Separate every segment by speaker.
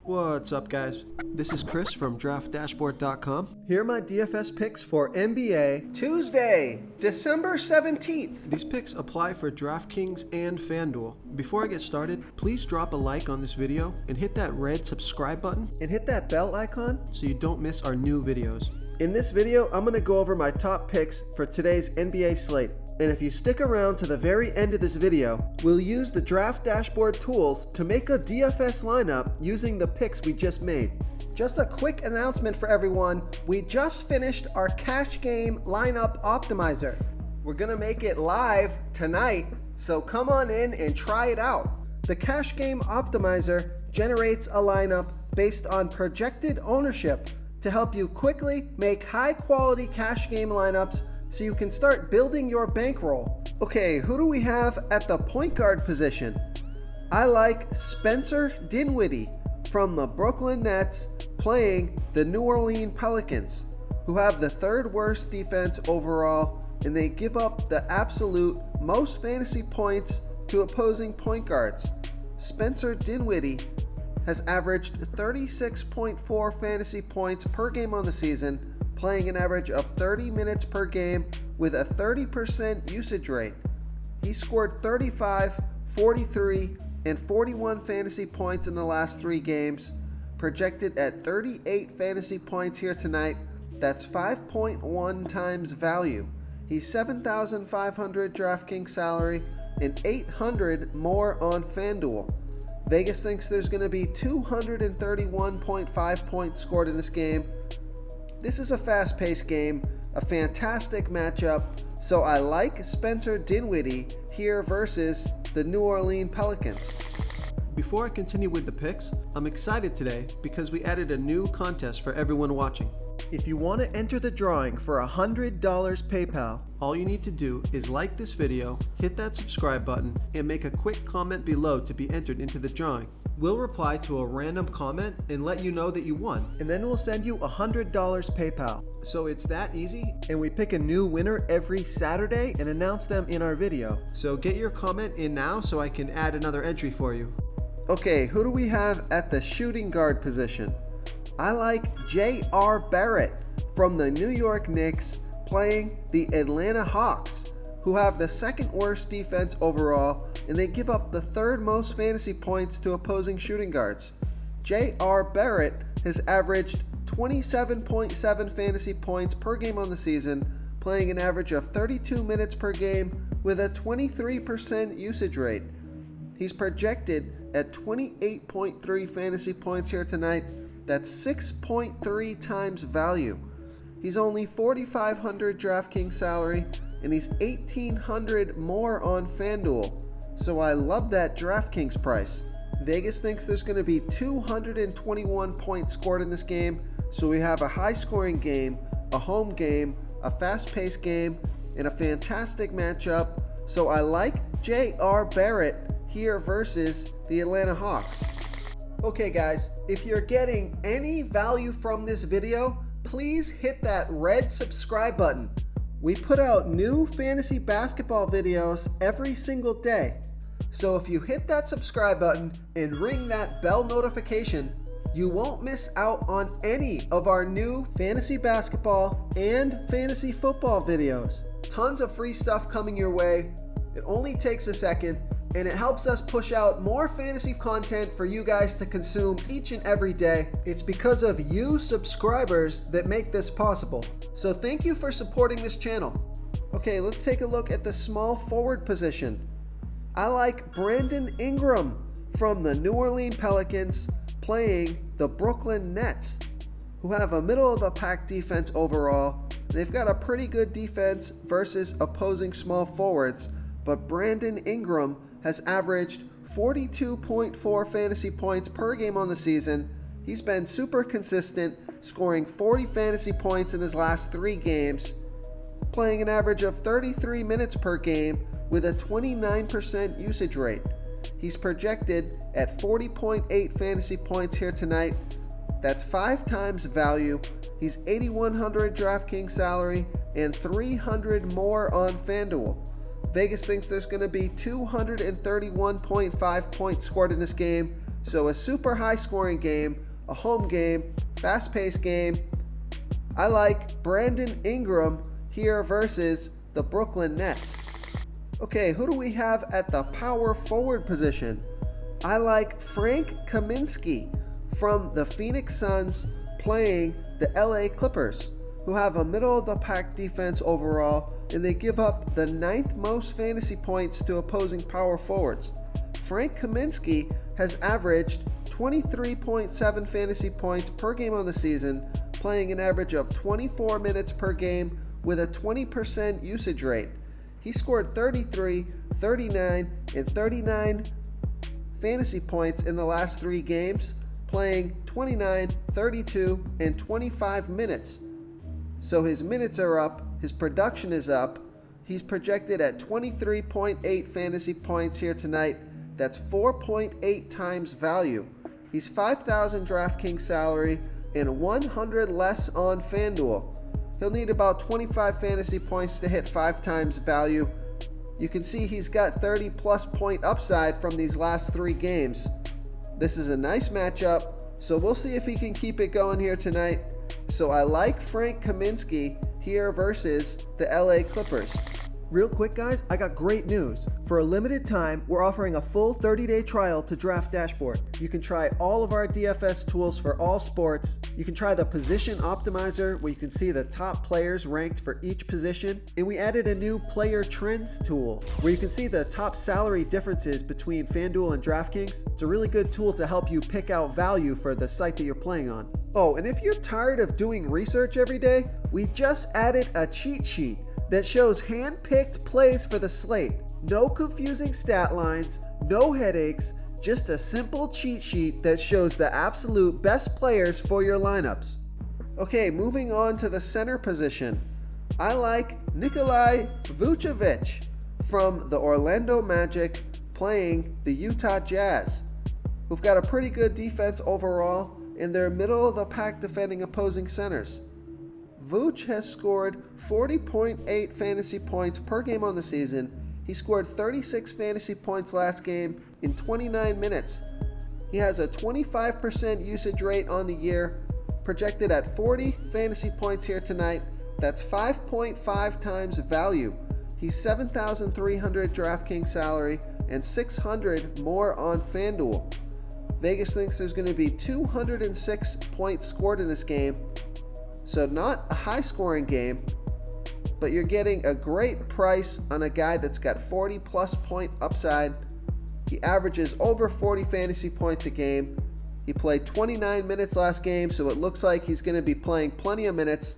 Speaker 1: What's up, guys? This is Chris from DraftDashboard.com. Here are my DFS picks for NBA Tuesday, December 17th. These picks apply for DraftKings and FanDuel. Before I get started, please drop a like on this video and hit that red subscribe button and hit that bell icon so you don't miss our new videos. In this video, I'm going to go over my top picks for today's NBA slate. And if you stick around to the very end of this video, we'll use the Draft Dashboard tools to make a DFS lineup using the picks we just made. Just a quick announcement for everyone, we just finished our cash game lineup optimizer. We're gonna make it live tonight, so come on in and try it out. The cash game optimizer generates a lineup based on projected ownership to help you quickly make high quality cash game lineups so you can start building your bankroll. Okay, who do we have at the point guard position? I like Spencer Dinwiddie from the Brooklyn Nets playing the New Orleans Pelicans, who have the third worst defense overall, and they give up the absolute most fantasy points to opposing point guards. Spencer Dinwiddie has averaged 36.4 fantasy points per game on the season, playing an average of 30 minutes per game with a 30% usage rate. He scored 35, 43, and 41 fantasy points in the last 3 games, projected at 38 fantasy points here tonight. That's 5.1 times value. He's 7,500 DraftKings salary and 800 more on FanDuel. Vegas thinks there's going to be 231.5 points scored in this game. This is a fast-paced game, a fantastic matchup, so I like Spencer Dinwiddie here versus the New Orleans Pelicans. Before I continue with the picks, I'm excited today because we added a new contest for everyone watching. If you want to enter the drawing for $100 PayPal, all you need to do is like this video, hit that subscribe button, and make a quick comment below to be entered into the drawing. We'll reply to a random comment and let you know that you won, and then we'll send you $100 PayPal. So it's that easy, and we pick a new winner every Saturday and announce them in our video. So get your comment in now so I can add another entry for you. Okay, who do we have at the shooting guard position? I like J.R. Barrett from the New York Knicks playing the Atlanta Hawks, who have the second worst defense overall, and they give up the third most fantasy points to opposing shooting guards. J.R. Barrett has averaged 27.7 fantasy points per game on the season, playing an average of 32 minutes per game with a 23% usage rate. He's projected at 28.3 fantasy points here tonight. That's 6.3 times value. He's only 4,500 DraftKings salary, and he's 1,800 more on FanDuel. So I love that DraftKings price. Vegas thinks there's going to be 221 points scored in this game, so we have a high-scoring game, a home game, a fast-paced game, and a fantastic matchup. So I like J.R. Barrett here versus the Atlanta Hawks. Okay guys, if you're getting any value from this video, please hit that red subscribe button. We put out new fantasy basketball videos every single day. So if you hit that subscribe button and ring that bell notification, you won't miss out on any of our new fantasy basketball and fantasy football videos. Tons of free stuff coming your way. It only takes a second, and it helps us push out more fantasy content for you guys to consume each and every day. It's because of you subscribers that make this possible. So thank you for supporting this channel. Okay, let's take a look at the small forward position. I like Brandon Ingram from the New Orleans Pelicans playing the Brooklyn Nets, who have a middle-of-the-pack defense overall. They've got a pretty good defense versus opposing small forwards, but Brandon Ingram has averaged 42.4 fantasy points per game on the season. He's been super consistent, scoring 40 fantasy points in his last 3 games, playing an average of 33 minutes per game with a 29% usage rate. He's projected at 40.8 fantasy points here tonight. That's 5 times value. He's 8,100 DraftKings salary and 300 more on FanDuel. Vegas thinks there's going to be 231.5 points scored in this game, So a super high scoring game, a home game, fast paced game. I like Brandon Ingram here versus the Brooklyn Nets. Okay, who do we have at the power forward position? I like Frank Kaminsky from the Phoenix Suns playing the LA Clippers, who have a middle-of-the-pack defense overall, and they give up the 9th most fantasy points to opposing power forwards. Frank Kaminsky has averaged 23.7 fantasy points per game on the season, playing an average of 24 minutes per game with a 20% usage rate. He scored 33, 39, and 39 fantasy points in the last 3 games, playing 29, 32, and 25 minutes. So his minutes are up, his production is up. He's projected at 23.8 fantasy points here tonight. That's 4.8 times value. He's 5,000 DraftKings salary and 100 less on FanDuel. He'll need about 25 fantasy points to hit 5 times value. You can see he's got 30 plus point upside from these last 3 games. This is a nice matchup, so we'll see if he can keep it going here tonight. So I like Frank Kaminsky here versus the LA Clippers.
Speaker 2: Real quick guys, I got great news. For a limited time, we're offering a full 30-day trial to Draft Dashboard. You can try all of our DFS tools for all sports. You can try the Position Optimizer, where you can see the top players ranked for each position. And we added a new Player Trends tool, where you can see the top salary differences between FanDuel and DraftKings. It's a really good tool to help you pick out value for the site that you're playing on.
Speaker 1: Oh, and if you're tired of doing research every day, we just added a cheat sheet that shows hand-picked plays for the slate. No confusing stat lines, no headaches, just a simple cheat sheet that shows the absolute best players for your lineups. Okay, moving on to the center position. I like Nikolai Vucevic from the Orlando Magic playing the Utah Jazz, who've got a pretty good defense overall, and they're middle-of-the-pack defending opposing centers. Vooch has scored 40.8 fantasy points per game on the season. He scored 36 fantasy points last game in 29 minutes. He has a 25% usage rate on the year, projected at 40 fantasy points here tonight. That's 5.5 times value. He's 7,300 DraftKings salary and 600 more on FanDuel. Vegas thinks there's going to be 206 points scored in this game. So not a high scoring game, but you're getting a great price on a guy that's got 40 plus point upside. He averages over 40 fantasy points a game. He played 29 minutes last game, so it looks like he's going to be playing plenty of minutes.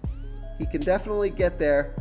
Speaker 1: He can definitely get there.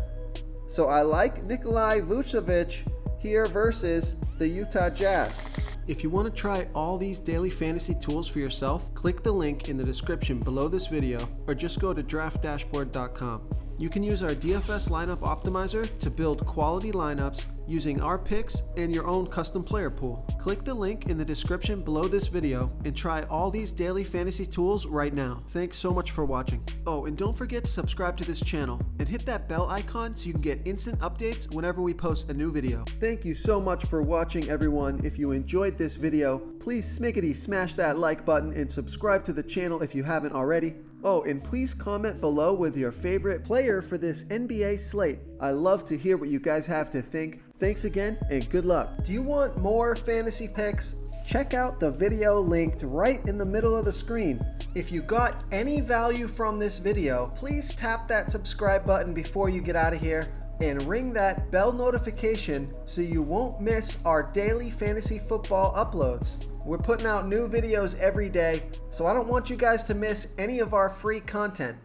Speaker 1: So I like Nikolai Vucevic here versus the Utah Jazz.
Speaker 2: If you want to try all these daily fantasy tools for yourself, click the link in the description below this video or just go to draftdashboard.com. You can use our DFS lineup optimizer to build quality lineups using our picks and your own custom player pool. Click the link in the description below this video and try all these daily fantasy tools right now. Thanks so much for watching. Oh, and don't forget to subscribe to this channel and hit that bell icon so you can get instant updates whenever we post a new video.
Speaker 1: Thank you so much for watching, everyone. If you enjoyed this video, please smiggity smash that like button and subscribe to the channel if you haven't already. Oh, and please comment below with your favorite player for this NBA slate. I love to hear what you guys have to think. Thanks again, and good luck. Do you want more fantasy picks? Check out the video linked right in the middle of the screen. If you got any value from this video, please tap that subscribe button before you get out of here and ring that bell notification so you won't miss our daily fantasy football uploads. We're putting out new videos every day, so I don't want you guys to miss any of our free content.